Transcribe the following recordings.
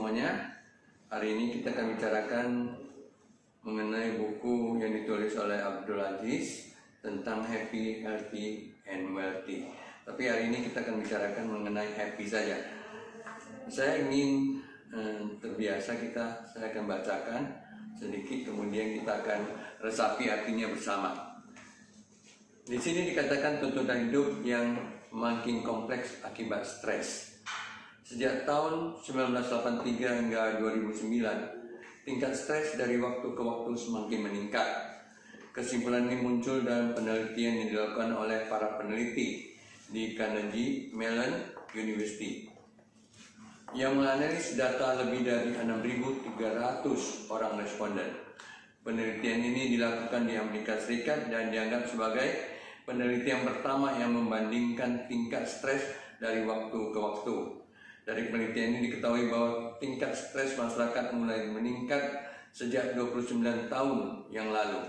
semuanya. Hari ini kita akan bicarakan mengenai buku yang ditulis oleh Abdul Aziz tentang Happy, Healthy, and Wealthy. Tapi hari ini kita akan bicarakan mengenai happy saja. Saya ingin terbiasa saya akan bacakan sedikit, kemudian kita akan resapi artinya bersama. Di sini dikatakan tuntutan hidup yang makin kompleks akibat stres. Sejak tahun 1983 hingga 2009, tingkat stres dari waktu ke waktu semakin meningkat. Kesimpulan ini muncul dalam penelitian yang dilakukan oleh para peneliti di Carnegie Mellon University yang menganalisis data lebih dari 6.300 orang responden. Penelitian ini dilakukan di Amerika Serikat dan dianggap sebagai penelitian pertama yang membandingkan tingkat stres dari waktu ke waktu. Dari penelitian ini diketahui bahwa tingkat stres masyarakat mulai meningkat sejak 29 tahun yang lalu.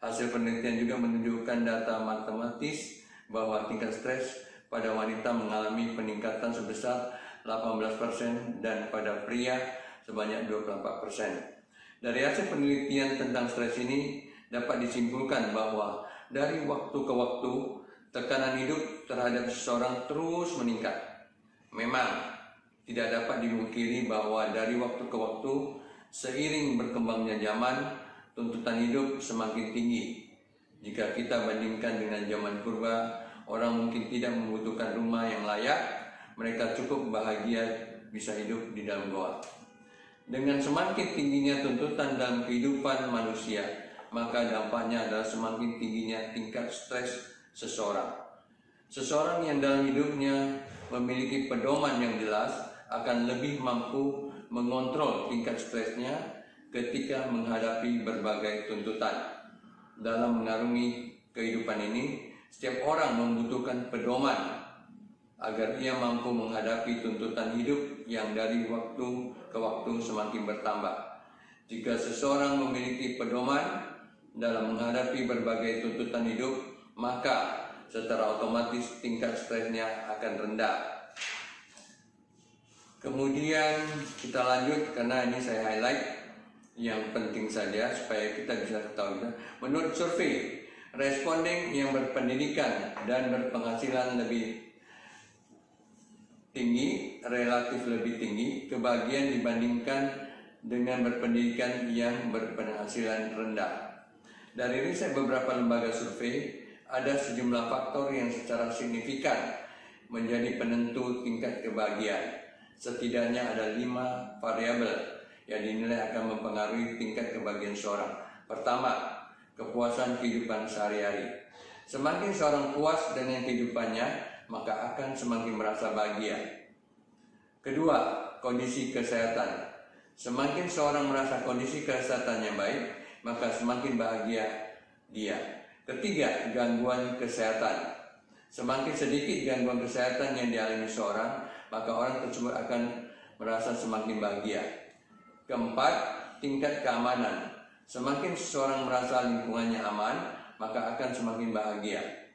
Hasil penelitian juga menunjukkan data matematis bahwa tingkat stres pada wanita mengalami peningkatan sebesar 18% dan pada pria sebanyak 24%. Dari hasil penelitian tentang stres ini dapat disimpulkan bahwa dari waktu ke waktu tekanan hidup terhadap seseorang terus meningkat. Memang tidak dapat dimungkiri bahwa dari waktu ke waktu seiring berkembangnya zaman, tuntutan hidup semakin tinggi. Jika kita bandingkan dengan zaman purba, orang mungkin tidak membutuhkan rumah yang layak, mereka cukup bahagia bisa hidup di dalam goa. Dengan semakin tingginya tuntutan dalam kehidupan manusia, maka dampaknya adalah semakin tingginya tingkat stres seseorang. Seseorang yang dalam hidupnya memiliki pedoman yang jelas akan lebih mampu mengontrol tingkat stresnya ketika menghadapi berbagai tuntutan. Dalam mengarungi kehidupan ini, setiap orang membutuhkan pedoman agar ia mampu menghadapi tuntutan hidup yang dari waktu ke waktu semakin bertambah. Jika seseorang memiliki pedoman dalam menghadapi berbagai tuntutan hidup, maka secara otomatis tingkat stresnya akan rendah. Kemudian kita lanjut, karena ini saya highlight yang penting saja supaya kita bisa ketahui. Menurut survei, responden yang berpendidikan dan berpenghasilan lebih tinggi, relatif lebih tinggi, kebahagiaan dibandingkan dengan berpendidikan yang berpenghasilan rendah. Dari riset beberapa lembaga survei, ada sejumlah faktor yang secara signifikan menjadi penentu tingkat kebahagiaan. Setidaknya ada 5 variabel yang dinilai akan mempengaruhi tingkat kebahagiaan seorang. Pertama, kepuasan kehidupan sehari-hari. Semakin seorang puas dengan kehidupannya, maka akan semakin merasa bahagia. Kedua, kondisi kesehatan. Semakin seorang merasa kondisi kesehatannya baik, maka semakin bahagia dia. Ketiga, gangguan kesehatan. Semakin sedikit gangguan kesehatan yang dialami seorang, maka orang tersebut akan merasa semakin bahagia. Keempat, tingkat keamanan. Semakin seseorang merasa lingkungannya aman, maka akan semakin bahagia.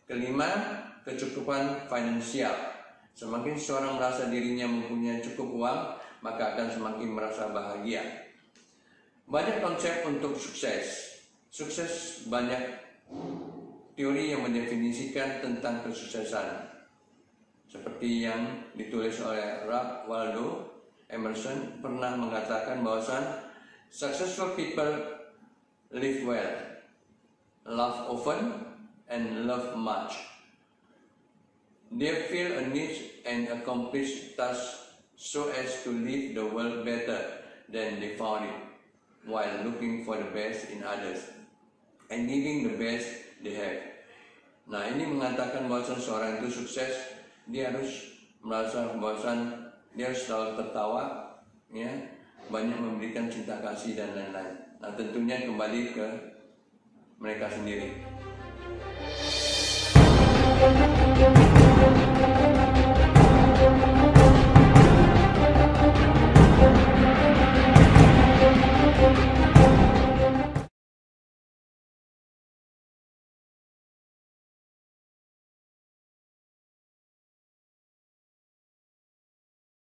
Kelima, kecukupan finansial. Semakin seseorang merasa dirinya mempunyai cukup uang, maka akan semakin merasa bahagia. Banyak konsep untuk sukses. Sukses banyak teori yang mendefinisikan tentang kesuksesan. Seperti yang ditulis oleh Ralph Waldo Emerson pernah mengatakan bahwasan successful people live well, laugh often, and love much. They feel a need and accomplish tasks so as to leave the world better than they found it, while looking for the best in others and giving the best they have. Nah, ini mengatakan bahwasan seorang itu sukses, dia harus merasa bahwasan dia harus selalu tertawa, ya, banyak memberikan cinta kasih dan lain-lain. Nah, tentunya kembali ke mereka sendiri.